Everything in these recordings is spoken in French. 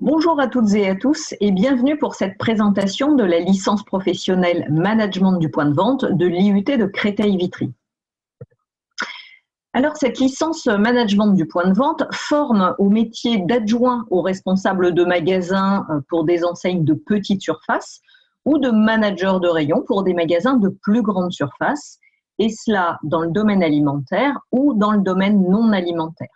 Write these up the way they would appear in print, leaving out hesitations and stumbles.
Bonjour à toutes et à tous et bienvenue pour cette présentation de la licence professionnelle Management du point de vente de l'IUT de Créteil-Vitry. Alors cette licence Management du point de vente forme au métier d'adjoint au responsable de magasin pour des enseignes de petite surface ou de manager de rayon pour des magasins de plus grande surface, et cela dans le domaine alimentaire ou dans le domaine non alimentaire.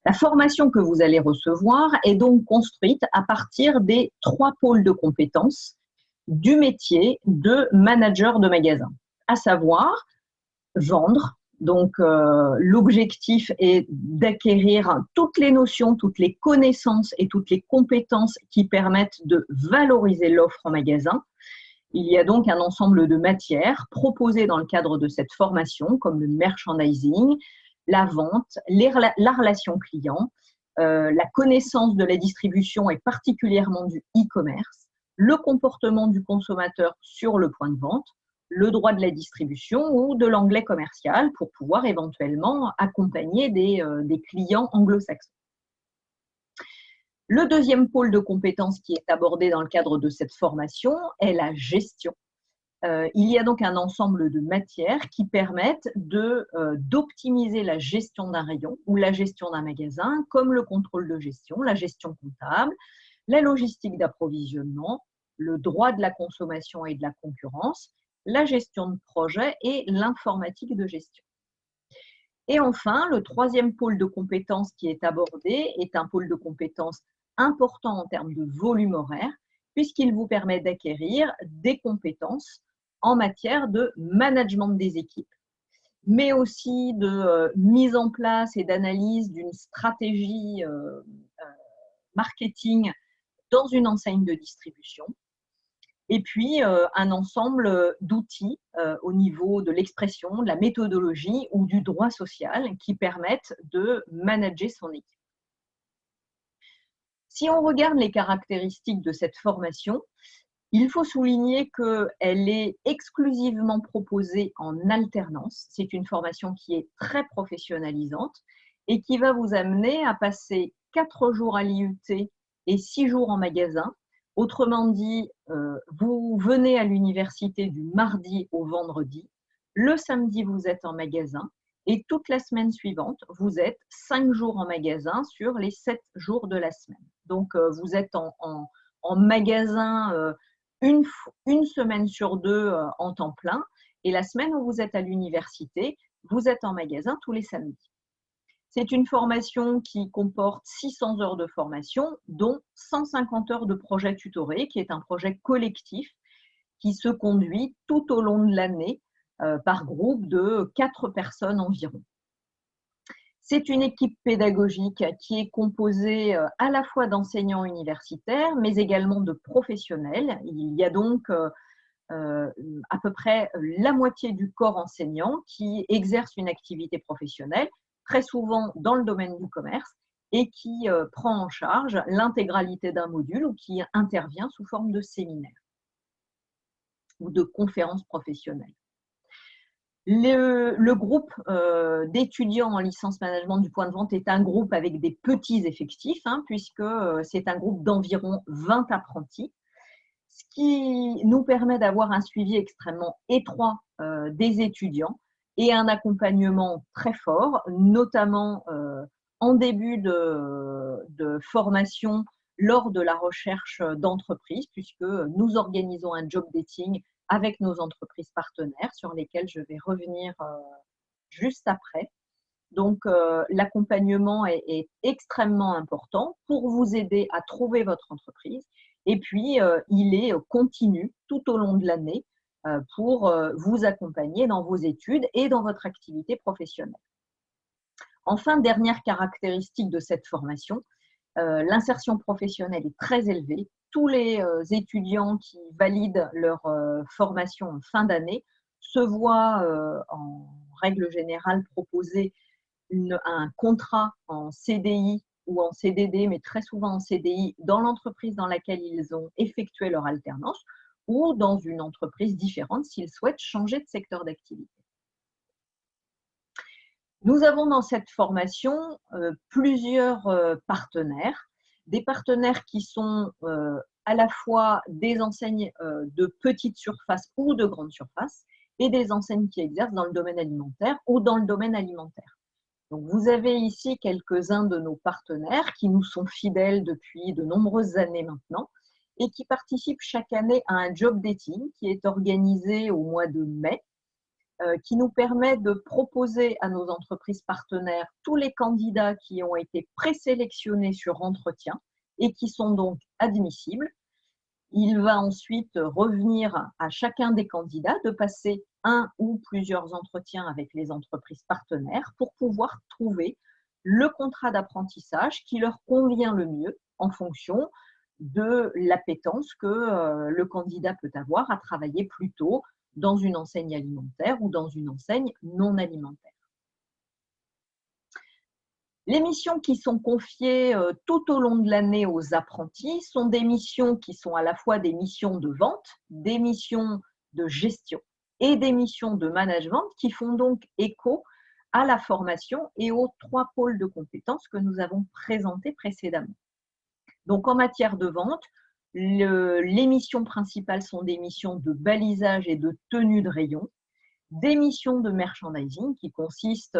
La formation que vous allez recevoir est donc construite à partir des 3 pôles de compétences du métier de manager de magasin, à savoir vendre. Donc, l'objectif est d'acquérir toutes les notions, toutes les connaissances et toutes les compétences qui permettent de valoriser l'offre en magasin. Il y a donc un ensemble de matières proposées dans le cadre de cette formation, comme le merchandising, la vente, la relation client, la connaissance de la distribution et particulièrement du e-commerce, le comportement du consommateur sur le point de vente, le droit de la distribution ou de l'anglais commercial pour pouvoir éventuellement accompagner des clients anglo-saxons. Le deuxième pôle de compétences qui est abordé dans le cadre de cette formation est la gestion. Il y a donc un ensemble de matières qui permettent d'optimiser la gestion d'un rayon ou la gestion d'un magasin, comme le contrôle de gestion, la gestion comptable, la logistique d'approvisionnement, le droit de la consommation et de la concurrence, la gestion de projet et l'informatique de gestion. Et enfin, le troisième pôle de compétences qui est abordé est un pôle de compétences important en termes de volume horaire, puisqu'il vous permet d'acquérir des compétences en matière de management des équipes, mais aussi de mise en place et d'analyse d'une stratégie marketing dans une enseigne de distribution, et puis un ensemble d'outils au niveau de l'expression, de la méthodologie ou du droit social qui permettent de manager son équipe. Si on regarde les caractéristiques de cette formation, il faut souligner qu'elle est exclusivement proposée en alternance. C'est une formation qui est très professionnalisante et qui va vous amener à passer 4 jours à l'IUT et 6 jours en magasin. Autrement dit, vous venez à l'université du mardi au vendredi. Le samedi, vous êtes en magasin. Et toute la semaine suivante, vous êtes 5 jours en magasin sur les 7 jours de la semaine. Donc, vous êtes en magasin une semaine sur 2 en temps plein, et la semaine où vous êtes à l'université, vous êtes en magasin tous les samedis. C'est une formation qui comporte 600 heures de formation, dont 150 heures de projet tutoré, qui est un projet collectif qui se conduit tout au long de l'année par groupe de 4 personnes environ. C'est une équipe pédagogique qui est composée à la fois d'enseignants universitaires, mais également de professionnels. Il y a donc à peu près la moitié du corps enseignant qui exerce une activité professionnelle, très souvent dans le domaine du commerce, et qui prend en charge l'intégralité d'un module ou qui intervient sous forme de séminaire ou de conférences professionnelles. Le groupe d'étudiants en licence management du point de vente est un groupe avec des petits effectifs, puisque c'est un groupe d'environ 20 apprentis, ce qui nous permet d'avoir un suivi extrêmement étroit des étudiants et un accompagnement très fort, notamment en début de formation lors de la recherche d'entreprise, puisque nous organisons un job dating avec nos entreprises partenaires sur lesquelles je vais revenir juste après. Donc, l'accompagnement est extrêmement important pour vous aider à trouver votre entreprise. Et puis, il est continu tout au long de l'année pour vous accompagner dans vos études et dans votre activité professionnelle. Enfin, dernière caractéristique de cette formation, l'insertion professionnelle est très élevée. Tous les étudiants qui valident leur formation en fin d'année se voient en règle générale proposer un contrat en CDI ou en CDD, mais très souvent en CDI, dans l'entreprise dans laquelle ils ont effectué leur alternance ou dans une entreprise différente s'ils souhaitent changer de secteur d'activité. Nous avons dans cette formation plusieurs partenaires, des partenaires qui sont à la fois des enseignes de petite surface ou de grande surface et des enseignes qui exercent dans le domaine alimentaire ou dans le domaine alimentaire. Donc, vous avez ici quelques-uns de nos partenaires qui nous sont fidèles depuis de nombreuses années maintenant et qui participent chaque année à un job dating qui est organisé au mois de mai, qui nous permet de proposer à nos entreprises partenaires tous les candidats qui ont été présélectionnés sur entretien et qui sont donc admissibles. Il va ensuite revenir à chacun des candidats de passer un ou plusieurs entretiens avec les entreprises partenaires pour pouvoir trouver le contrat d'apprentissage qui leur convient le mieux en fonction de l'appétence que le candidat peut avoir à travailler plutôt dans une enseigne alimentaire ou dans une enseigne non alimentaire. Les missions qui sont confiées tout au long de l'année aux apprentis sont des missions qui sont à la fois des missions de vente, des missions de gestion et des missions de management qui font donc écho à la formation et aux 3 pôles de compétences que nous avons présentés précédemment. Donc en matière de vente, les missions principales sont des missions de balisage et de tenue de rayon, des missions de merchandising qui consistent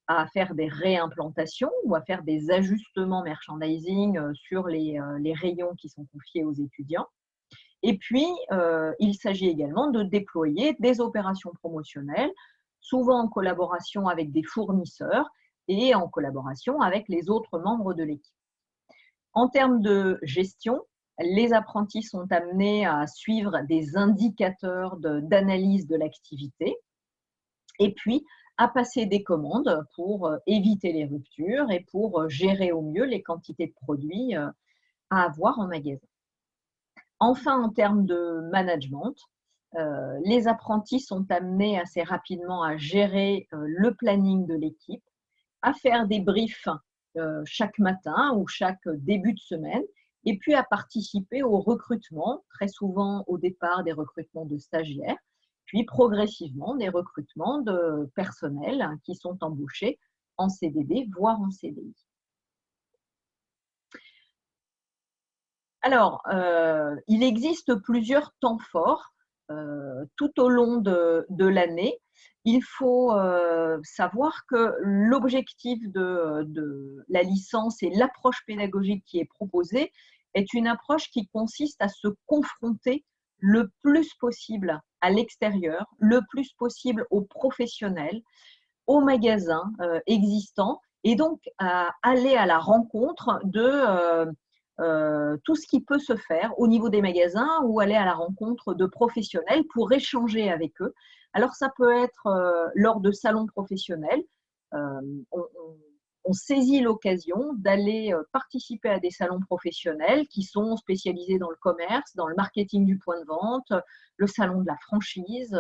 à faire des réimplantations ou à faire des ajustements merchandising sur les rayons qui sont confiés aux étudiants. Et puis, il s'agit également de déployer des opérations promotionnelles, souvent en collaboration avec des fournisseurs et en collaboration avec les autres membres de l'équipe. En termes de gestion, les apprentis sont amenés à suivre des indicateurs d'analyse de l'activité et puis à passer des commandes pour éviter les ruptures et pour gérer au mieux les quantités de produits à avoir en magasin. Enfin, en termes de management, les apprentis sont amenés assez rapidement à gérer le planning de l'équipe, à faire des briefs chaque matin ou chaque début de semaine, et puis à participer au recrutement, très souvent au départ des recrutements de stagiaires, puis progressivement des recrutements de personnel qui sont embauchés en CDD, voire en CDI. Alors, il existe plusieurs temps forts tout au long de l'année. Il faut savoir que l'objectif de la licence et l'approche pédagogique qui est proposée est une approche qui consiste à se confronter le plus possible à l'extérieur, le plus possible aux professionnels, aux magasins existants, et donc à aller à la rencontre de tout ce qui peut se faire au niveau des magasins ou aller à la rencontre de professionnels pour échanger avec eux. Alors ça peut être lors de salons professionnels, euh, on, on- on saisit l'occasion d'aller participer à des salons professionnels qui sont spécialisés dans le commerce, dans le marketing du point de vente, le salon de la franchise,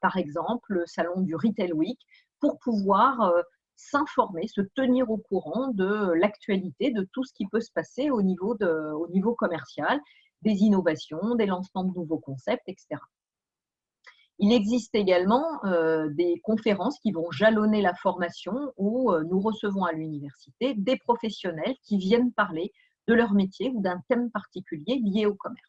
par exemple, le salon du Retail Week, pour pouvoir s'informer, se tenir au courant de l'actualité, de tout ce qui peut se passer au niveau commercial, des innovations, des lancements de nouveaux concepts, etc. Il existe également des conférences qui vont jalonner la formation où nous recevons à l'université des professionnels qui viennent parler de leur métier ou d'un thème particulier lié au commerce.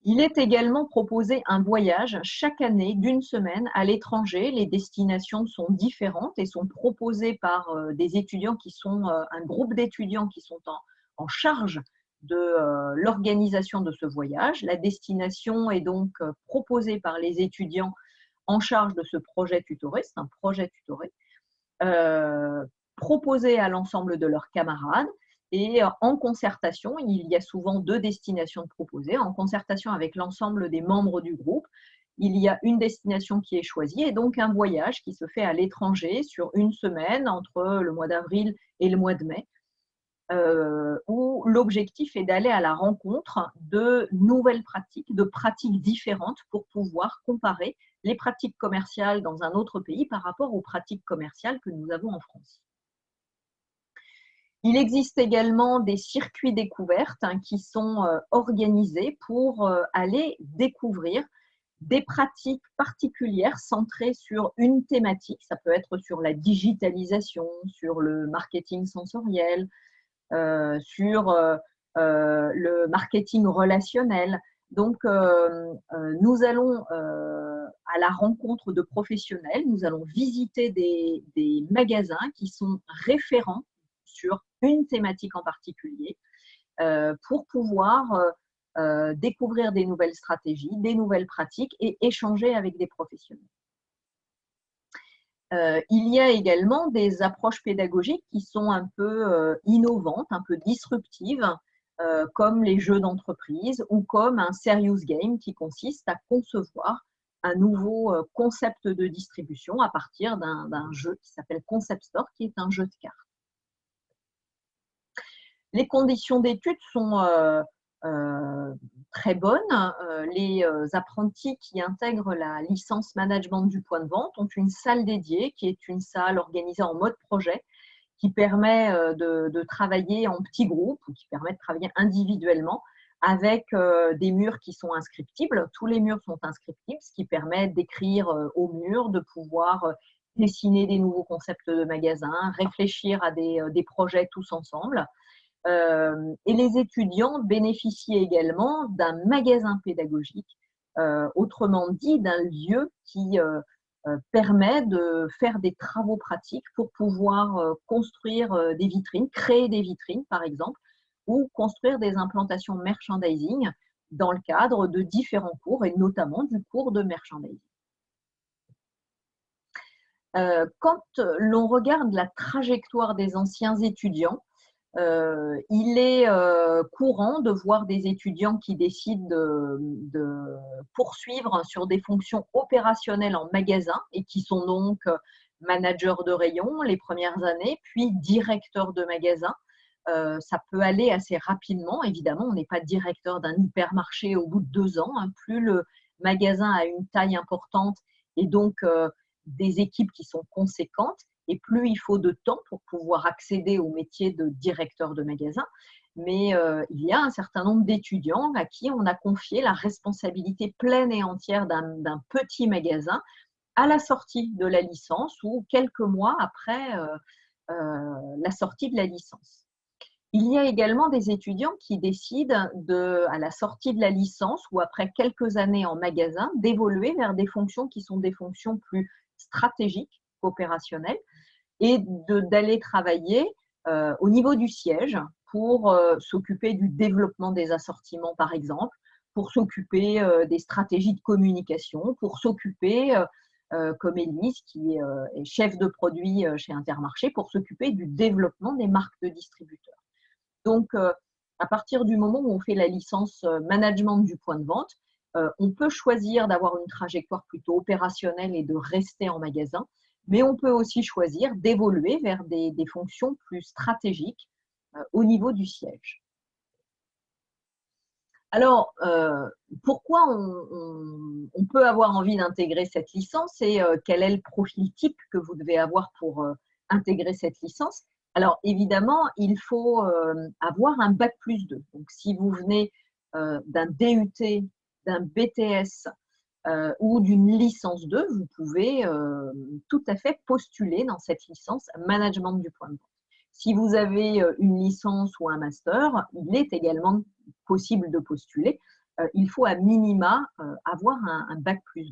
Il est également proposé un voyage chaque année d'une semaine à l'étranger. Les destinations sont différentes et sont proposées par des étudiants qui sont un groupe d'étudiants qui sont en charge de l'organisation de ce voyage. La destination est donc proposée par les étudiants en charge de ce projet tutoré. C'est un projet tutoré proposé à l'ensemble de leurs camarades. Et en concertation, il y a souvent 2 destinations proposées, en concertation avec l'ensemble des membres du groupe, il y a une destination qui est choisie et donc un voyage qui se fait à l'étranger sur une semaine entre le mois d'avril et le mois de mai, où l'objectif est d'aller à la rencontre de nouvelles pratiques, de pratiques différentes pour pouvoir comparer les pratiques commerciales dans un autre pays par rapport aux pratiques commerciales que nous avons en France. Il existe également des circuits découvertes qui sont organisés pour aller découvrir des pratiques particulières centrées sur une thématique. Ça peut être sur la digitalisation, sur le marketing sensoriel, sur le marketing relationnel. Donc, nous allons à la rencontre de professionnels, nous allons visiter des magasins qui sont référents sur une thématique en particulier pour pouvoir découvrir des nouvelles stratégies, des nouvelles pratiques et échanger avec des professionnels. Il y a également des approches pédagogiques qui sont un peu innovantes, un peu disruptives, comme les jeux d'entreprise ou comme un serious game qui consiste à concevoir un nouveau concept de distribution à partir d'un jeu qui s'appelle Concept Store, qui est un jeu de cartes. Les conditions d'études sont très bonnes. Les apprentis qui intègrent la licence management du point de vente ont une salle dédiée qui est une salle organisée en mode projet qui permet de travailler en petits groupes ou qui permet de travailler individuellement avec des murs qui sont inscriptibles. Tous les murs sont inscriptibles, ce qui permet d'écrire au mur, de pouvoir dessiner des nouveaux concepts de magasins, réfléchir à des projets tous ensemble. Et les étudiants bénéficient également d'un magasin pédagogique, autrement dit d'un lieu qui permet de faire des travaux pratiques pour pouvoir construire des vitrines, créer des vitrines par exemple, ou construire des implantations merchandising dans le cadre de différents cours et notamment du cours de merchandising. Quand l'on regarde la trajectoire des anciens étudiants, il est courant de voir des étudiants qui décident de poursuivre sur des fonctions opérationnelles en magasin et qui sont donc managers de rayon les premières années, puis directeurs de magasin. Ça peut aller assez rapidement. Évidemment, on n'est pas directeur d'un hypermarché au bout de 2 ans. Hein. Plus le magasin a une taille importante et donc des équipes qui sont conséquentes, et plus il faut de temps pour pouvoir accéder au métier de directeur de magasin. Mais il y a un certain nombre d'étudiants à qui on a confié la responsabilité pleine et entière d'un petit magasin à la sortie de la licence ou quelques mois après la sortie de la licence. Il y a également des étudiants qui décident, à la sortie de la licence ou après quelques années en magasin, d'évoluer vers des fonctions qui sont des fonctions plus stratégiques, opérationnelles, et d'aller travailler au niveau du siège pour s'occuper du développement des assortiments, par exemple, pour s'occuper des stratégies de communication, pour s'occuper, comme Élise, qui est chef de produit chez Intermarché, pour s'occuper du développement des marques de distributeurs. Donc, à partir du moment où on fait la licence management du point de vente, on peut choisir d'avoir une trajectoire plutôt opérationnelle et de rester en magasin, mais on peut aussi choisir d'évoluer vers des fonctions plus stratégiques au niveau du siège. Alors, pourquoi on peut avoir envie d'intégrer cette licence et quel est le profil type que vous devez avoir pour intégrer cette licence? Alors, évidemment, il faut avoir un bac+2. Donc, si vous venez d'un DUT, d'un BTS ou d'une licence 2, vous pouvez tout à fait postuler dans cette licence management du point de vente. Si vous avez une licence ou un master, il est également possible de postuler. Il faut à minima avoir un bac+2.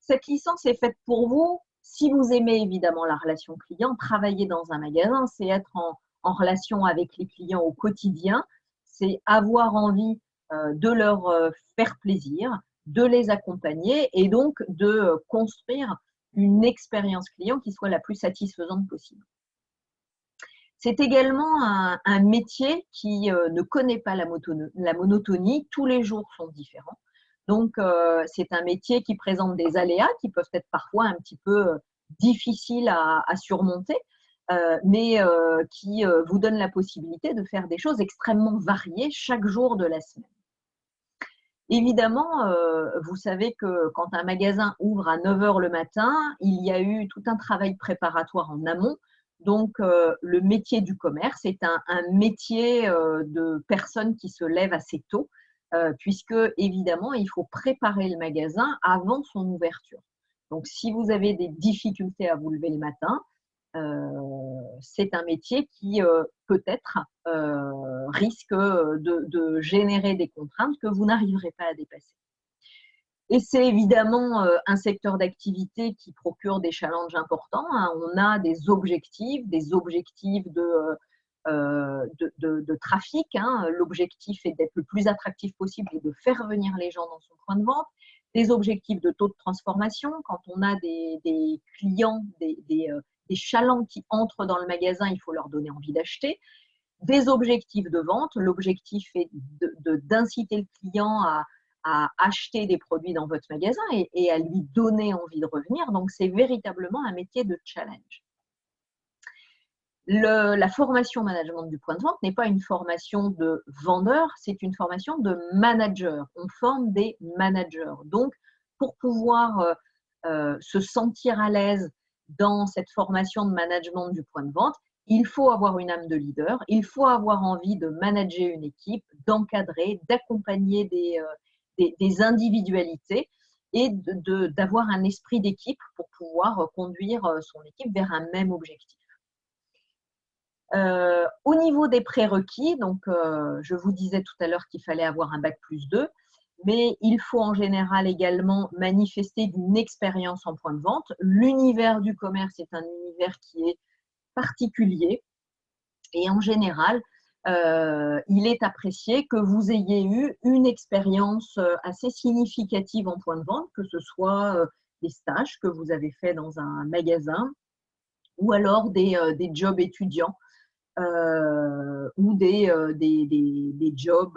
Cette licence est faite pour vous. Si vous aimez évidemment la relation client, travailler dans un magasin, c'est être en relation avec les clients au quotidien, c'est avoir envie de leur faire plaisir, de les accompagner et donc de construire une expérience client qui soit la plus satisfaisante possible. C'est également un métier qui ne connaît pas la monotonie. Tous les jours sont différents. Donc, c'est un métier qui présente des aléas qui peuvent être parfois un petit peu difficiles à surmonter, mais qui vous donne la possibilité de faire des choses extrêmement variées chaque jour de la semaine. Évidemment, vous savez que quand un magasin ouvre à 9 h le matin, il y a eu tout un travail préparatoire en amont. Donc, le métier du commerce est un métier de personnes qui se lèvent assez tôt, puisque évidemment, il faut préparer le magasin avant son ouverture. Donc, si vous avez des difficultés à vous lever le matin, c'est un métier qui peut-être risque de générer des contraintes que vous n'arriverez pas à dépasser. Et c'est évidemment un secteur d'activité qui procure des challenges importants, hein. On a des objectifs de trafic, hein. L'objectif est d'être le plus attractif possible et de faire venir les gens dans son point de vente. Des objectifs de taux de transformation, quand on a des clients, des chalands qui entrent dans le magasin, il faut leur donner envie d'acheter. Des objectifs de vente, l'objectif est d'inciter le client à acheter des produits dans votre magasin et à lui donner envie de revenir. Donc, c'est véritablement un métier de challenge. La formation management du point de vente n'est pas une formation de vendeur, c'est une formation de manager. On forme des managers. Donc, pour pouvoir se sentir à l'aise dans cette formation de management du point de vente, il faut avoir une âme de leader, il faut avoir envie de manager une équipe, d'encadrer, d'accompagner des individualités et d'avoir un esprit d'équipe pour pouvoir conduire son équipe vers un même objectif. Au niveau des prérequis, donc je vous disais tout à l'heure qu'il fallait avoir un bac+2, mais il faut en général également manifester d'une expérience en point de vente. L'univers du commerce est un univers qui est particulier et en général, il est apprécié que vous ayez eu une expérience assez significative en point de vente, que ce soit des stages que vous avez fait dans un magasin ou alors des jobs étudiants. Ou des jobs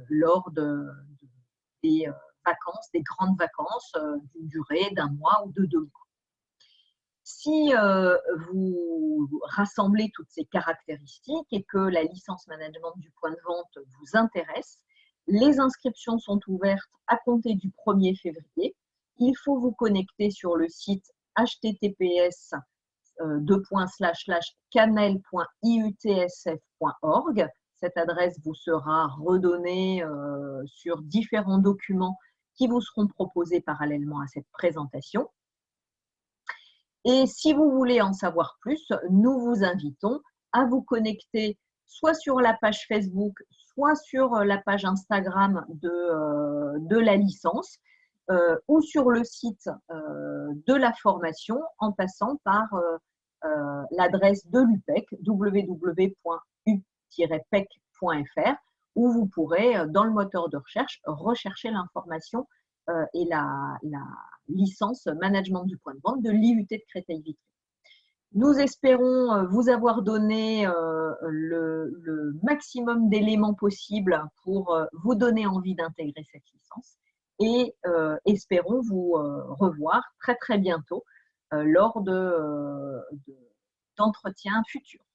lors des vacances, des grandes vacances d'une durée d'un mois ou de 2 mois. Si vous rassemblez toutes ces caractéristiques et que la licence management du point de vente vous intéresse, les inscriptions sont ouvertes à compter du 1er février. Il faut vous connecter sur le site https //canel.iutsf.org. Cette adresse vous sera redonnée sur différents documents qui vous seront proposés parallèlement à cette présentation. Et si vous voulez en savoir plus, nous vous invitons à vous connecter soit sur la page Facebook, soit sur la page Instagram de la licence, ou sur le site de la formation en passant par l'adresse de l'UPEC, www.u-pec.fr, où vous pourrez, dans le moteur de recherche, rechercher l'information et la licence management du point de vente de l'IUT de Créteil-Vitry. Nous espérons vous avoir donné le maximum d'éléments possibles pour vous donner envie d'intégrer cette licence et espérons vous revoir très très bientôt lors d'entretiens futurs.